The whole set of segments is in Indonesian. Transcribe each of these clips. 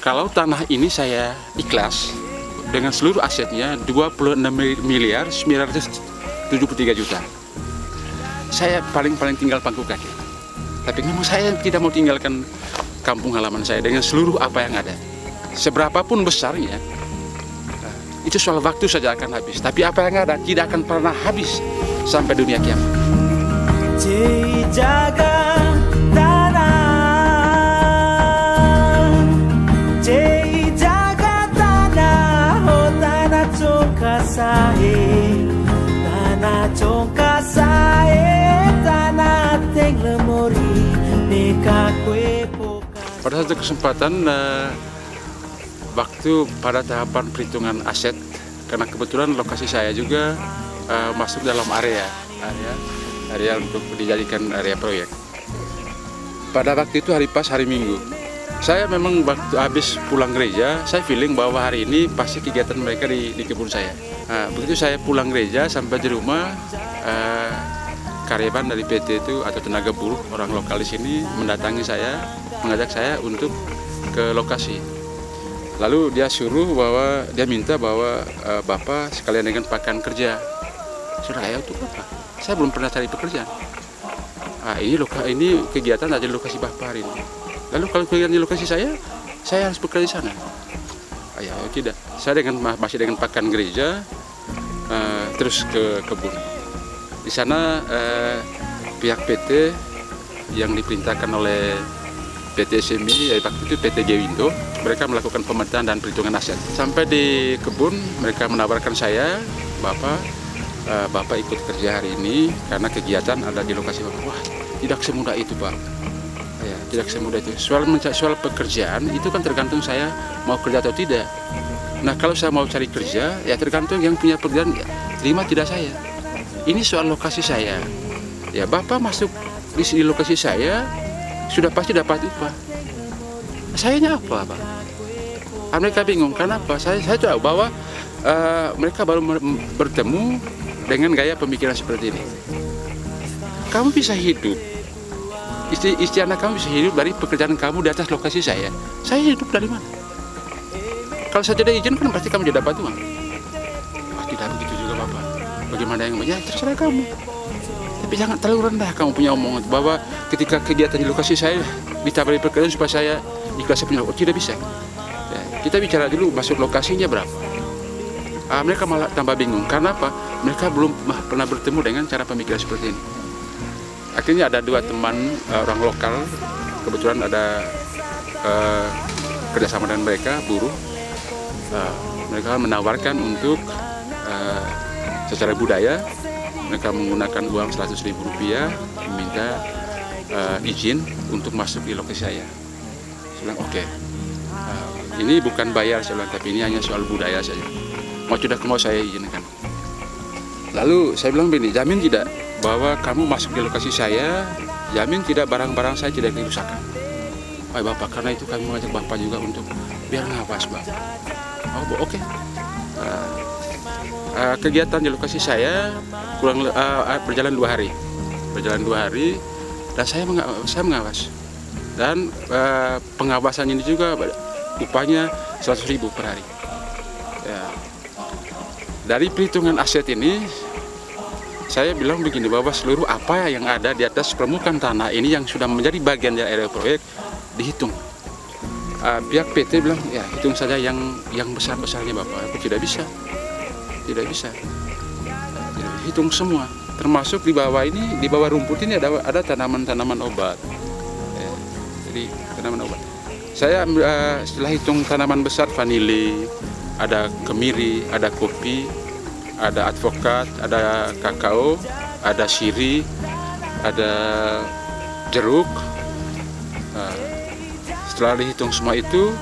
kalau tanah ini saya ikhlas dengan seluruh asetnya 26 miliar 973 juta. Saya paling tinggal pangku kaki. Tapi memang saya tidak mau tinggalkan kampung halaman saya dengan seluruh apa yang ada. Seberapapun besarnya, itu soal waktu saja akan habis. Tapi apa yang ada tidak akan pernah habis sampai dunia kiamat. Jaga tanah, jaga tanah, oh tanah congka sae, tanah congka sae, tanah teng lemori, neka kue poka. Pada satu kesempatan, waktu pada tahapan perhitungan aset, karena kebetulan lokasi saya juga masuk dalam area untuk dijadikan area proyek. Pada waktu itu hari Minggu. Saya memang waktu habis pulang gereja, saya feeling bahwa hari ini pasti kegiatan mereka di kebun saya. Begitu saya pulang gereja sampai di rumah, karyawan dari PT itu atau tenaga buruh orang lokal di sini mendatangi saya, mengajak saya untuk ke lokasi. Lalu dia minta bahwa Bapak sekalian dengan pakaian kerja. Sudah, ya untuk apa? Saya belum pernah cari pekerjaan. Ini kegiatan ada di lokasi Bapak hari ini. Lalu kalau kegiatan di lokasi saya harus bekerja di sana. Ya tidak. Saya masih dengan pakaian gereja, terus ke kebun. Di sana pihak PT yang diperintahkan oleh PT SMI, waktu itu PT Gewindo, mereka melakukan pemetaan dan perhitungan aset. Sampai di kebun, mereka menawarkan saya, Bapak ikut kerja hari ini karena kegiatan ada di lokasi Bapak. Wah, tidak semudah itu, Pak. Ya, tidak semudah itu. Soal pekerjaan itu kan tergantung saya mau kerja atau tidak. Nah, kalau saya mau cari kerja, ya tergantung yang punya pekerjaan terima tidak saya. Ini soal lokasi saya. Ya, Bapak masuk di lokasi saya, sudah pasti dapat upah. Sayanya apa, Pak? Mereka bingung, kenapa? Saya tahu bahwa mereka baru bertemu dengan gaya pemikiran seperti ini. Kamu bisa hidup, istri anak kamu bisa hidup dari pekerjaan kamu di atas lokasi saya. Saya hidup dari mana? Kalau saya tidak izin kan pasti kamu tidak dapat uang. Tidak begitu juga, Bapak. Bagaimana yang ya terserah kamu. Tapi jangan terlalu rendah kamu punya omongan bahwa ketika kegiatan di lokasi saya ditawari pekerjaan supaya saya ikhlas punya tidak bisa. Ya, kita bicara dulu masuk lokasinya berapa. Mereka malah tambah bingung. Karena apa? Mereka belum pernah bertemu dengan cara pemikiran seperti ini. Akhirnya ada dua teman orang lokal, kebetulan ada kerjasama dengan mereka, buruh. Mereka menawarkan untuk secara budaya, mereka menggunakan uang Rp100.000, meminta izin untuk masuk di lokasi saya. Saya bilang oke. Ini bukan bayar, saya bilang, tapi ini hanya soal budaya saja. Mau saya izinkan. Lalu saya bilang begini, jamin tidak bahwa kamu masuk di lokasi saya, jamin tidak barang-barang saya tidak dirusakkan. Bapak, karena itu kami mengajak Bapak juga untuk biar ngawas, Bapak. Oh, oke. Kegiatan di lokasi saya berjalan 2 hari. Dan saya mengawas. Dan pengawasan ini juga upahnya Rp100.000 per hari. Ya. Dari perhitungan aset ini, saya bilang begini, bahwa seluruh apa yang ada di atas permukaan tanah ini yang sudah menjadi bagian dari area proyek dihitung. Pihak PT bilang, ya hitung saja yang besar-besarnya, Bapak. Aku tidak bisa. Hitung semua, termasuk di bawah ini, di bawah rumput ini ada tanaman-tanaman obat. Ya, jadi tanaman obat. Saya setelah hitung tanaman besar, vanili, ada kemiri, ada kopi, ada advokat, ada kakao, ada siri, ada jeruk. Setelah dihitung semua itu,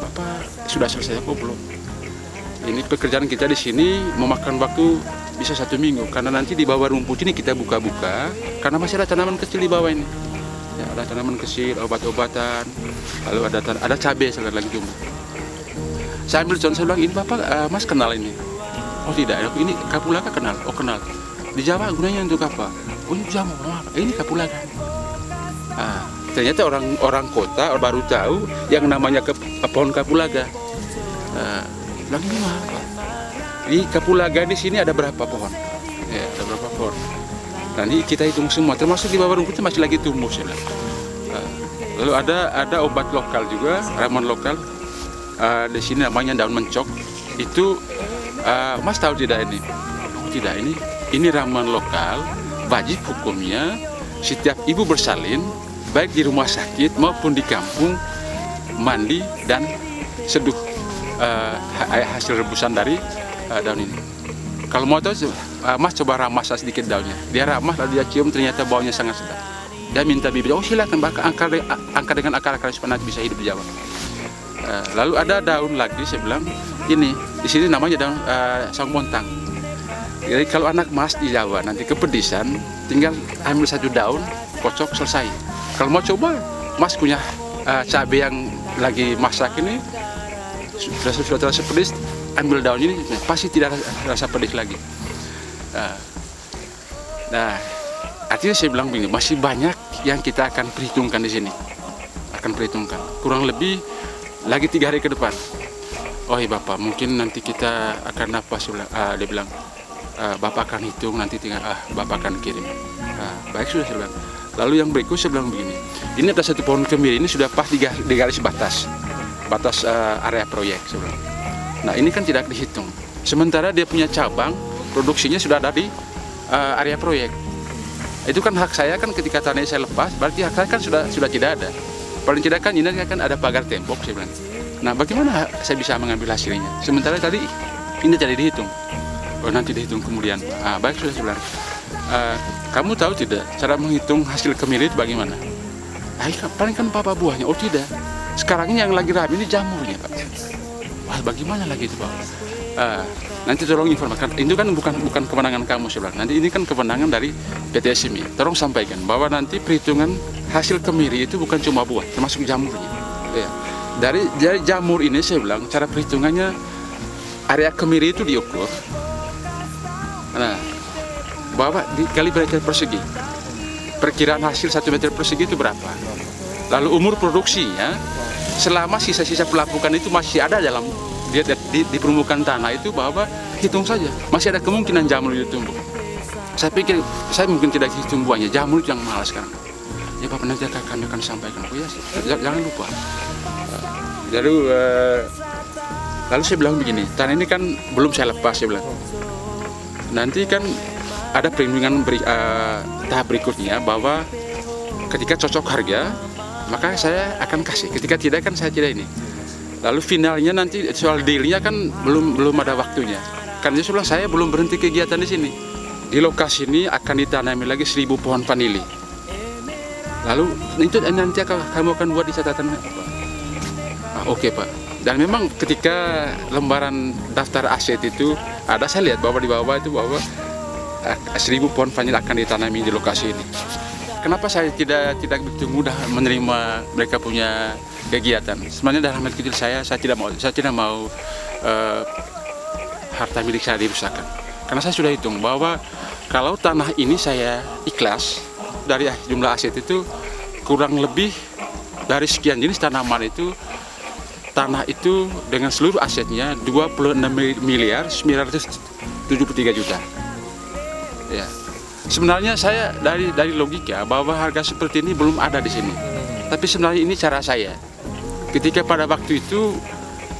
Bapak sudah selesai apa belum? Ini pekerjaan kita di sini memakan waktu bisa 1 minggu, karena nanti di bawah rumput ini kita buka-buka, karena masih ada tanaman kecil di bawah ini. Ya, ada tanaman kecil, obat-obatan, lalu ada cabai sekali lagi tumbuh. Saya ambil contoh, saya bilang, ini Bapak, Mas kenal ini? Oh tidak, ini kapulaga kenal. Oh kenal. Di Jawa gunanya untuk apa? Oh ini jamu, ini kapulaga. ternyata orang kota baru tahu yang namanya pohon kapulaga. Bilang gimana Pak? Di kapulaga di sini ada berapa pohon? Ya, ada berapa pohon? Nanti kita hitung semua, termasuk di bawah rumputnya masih lagi tumbuh. Lalu ada obat lokal juga, ramuan lokal. Di sini namanya daun mencok. Itu Mas tahu tidak ini? Oh, tidak, ini ramuan lokal. Wajib hukumnya setiap ibu bersalin, baik di rumah sakit maupun di kampung, mandi dan seduh hasil rebusan dari daun ini. Kalau mau tahu, Mas coba ramas sedikit daunnya. Dia ramas lalu dia cium, ternyata baunya sangat sedap. Dia minta bibit, oh silakan angkat dengan akar-akar supaya nanti bisa hidup di Jawa. Lalu ada daun lagi, saya bilang ini di sini namanya daun saung montang. Jadi kalau anak Mas di Jawa nanti kepedisan, tinggal ambil satu daun, kocok, selesai. Kalau mau coba, Mas punya cabai yang lagi masak ini sudah terasa pedis, ambil daun ini pasti tidak rasa pedis lagi. Nah, artinya saya bilang begini, masih banyak yang kita akan perhitungkan di sini, kurang lebih lagi 3 hari ke depan. Oh iya Bapak, mungkin nanti kita akan apa? Dia bilang, Bapak akan hitung, nanti tinggal Bapak akan kirim. Baik sudah, saya bilang. Lalu yang berikut saya bilang begini, ini ada satu pohon kemiri, ini sudah pas di garis batas area proyek, saya bilang. Nah ini kan tidak dihitung. Sementara dia punya cabang, produksinya sudah ada di area proyek. Itu kan hak saya kan ketika tanahnya saya lepas, berarti hak saya kan sudah tidak ada. Paling tidak kan ini kan ada pagar tembok, saya bilang. Nah bagaimana saya bisa mengambil hasilnya? Sementara tadi ini tidak dihitung. Oh nanti dihitung kemudian. Baik sudah, saya bilang. Kamu tahu tidak cara menghitung hasil kemiri itu bagaimana? Paling kan papa buahnya. Oh tidak. Sekarang ini yang lagi rame ini jamurnya Pak. Wah bagaimana lagi itu Pak? Nanti tolong informasikan. Itu kan bukan kewenangan kamu, saya bilang. Nanti ini kan kewenangan dari PT SMI. Tolong sampaikan bahwa nanti perhitungan hasil kemiri itu bukan cuma buah, termasuk jamurnya. Ya. Dari jamur ini saya bilang cara perhitungannya area kemiri itu diukur. Nah, bahwa dikali meter persegi. Perkiraan hasil 1 meter persegi itu berapa? Lalu umur produksinya selama sisa-sisa pelapukan itu masih ada dalam di permukaan tanah itu, bahwa hitung saja masih ada kemungkinan jamur itu tumbuh. Saya pikir saya mungkin tidak hitung buahnya, jamur itu yang mahal sekarang. Ya Bapak nanti kami akan sampaikan. Oh ya, jangan lupa. Lalu saya bilang begini, tanah ini kan belum saya lepas, saya bilang. Nanti kan ada perlindungan tahap berikutnya, bahwa ketika cocok harga maka saya akan kasih, ketika tidak kan saya tidak ini. Lalu finalnya nanti soal dealnya kan belum ada waktunya. Karena saya belum berhenti kegiatan di sini. Di lokasi ini akan ditanami lagi 1000 pohon vanili. Lalu itu nanti kamu akan buat di catatan apa? Oke Pak. Dan memang ketika lembaran daftar aset itu ada, saya lihat bahwa di bawah itu bahwa 1000 pohon vanili akan ditanami di lokasi ini. Kenapa saya tidak begitu mudah menerima mereka punya kegiatan? Sebenarnya dalam hati kecil saya tidak mau harta milik saya dirusakkan. Karena saya sudah hitung bahwa kalau tanah ini saya ikhlas, dari jumlah aset itu kurang lebih dari sekian jenis tanaman itu, tanah itu dengan seluruh asetnya 26.973 juta. Ya. Sebenarnya saya dari logika bahwa harga seperti ini belum ada di sini. Tapi sebenarnya ini cara saya. Ketika pada waktu itu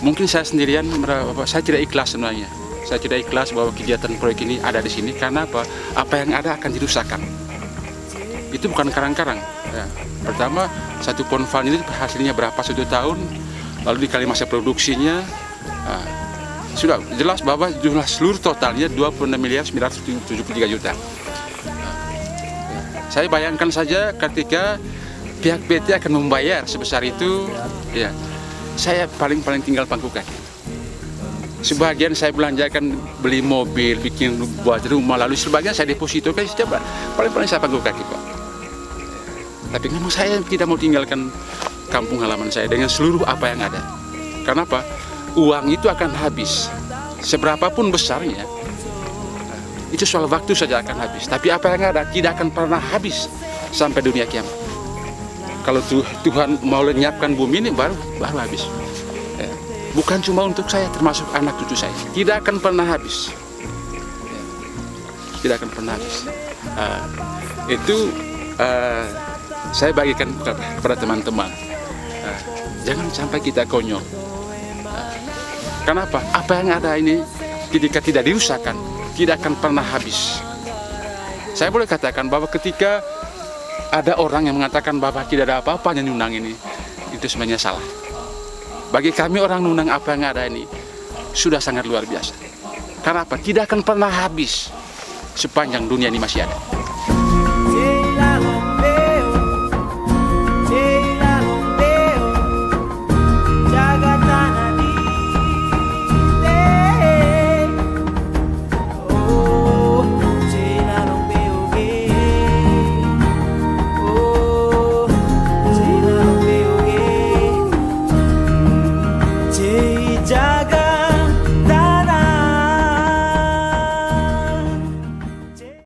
mungkin saya sendirian, saya tidak ikhlas sebenarnya. Saya tidak ikhlas bahwa kegiatan proyek ini ada di sini karena apa? Apa yang ada akan dirusakkan. Itu bukan karang-karang. Ya. Pertama, satu pohon vanili hasilnya berapa 1 tahun, lalu dikali masa produksinya, sudah jelas bahwa jumlah seluruh totalnya 26.973 juta. Saya bayangkan saja ketika pihak PT akan membayar sebesar itu, ya, saya paling tinggal pangku kaki. Sebagian saya belanjakan beli mobil, bikin buat rumah, lalu sebagian saya deposito, kan coba paling saya pangku kaki Pak. Tapi memang saya tidak mau tinggalkan kampung halaman saya dengan seluruh apa yang ada. Karena apa? Uang itu akan habis. Seberapapun besarnya, itu soal waktu saja akan habis. Tapi apa yang ada tidak akan pernah habis sampai dunia kiamat. kalau Tuhan mau lenyapkan bumi ini baru habis. Ya. Bukan cuma untuk saya, termasuk anak cucu saya. Tidak akan pernah habis. Ya. Tidak akan pernah habis. Itu saya bagikan kepada teman-teman. Jangan sampai kita konyol. Kenapa? Apa yang ada ini ketika tidak diusahakan, tidak akan pernah habis. Saya boleh katakan bahwa ketika ada orang yang mengatakan bahwa tidak ada apa-apanya Nunang ini, itu sebenarnya salah. Bagi kami orang Nunang, apa yang ada ini sudah sangat luar biasa. Karena apa? Tidak akan pernah habis sepanjang dunia ini masih ada.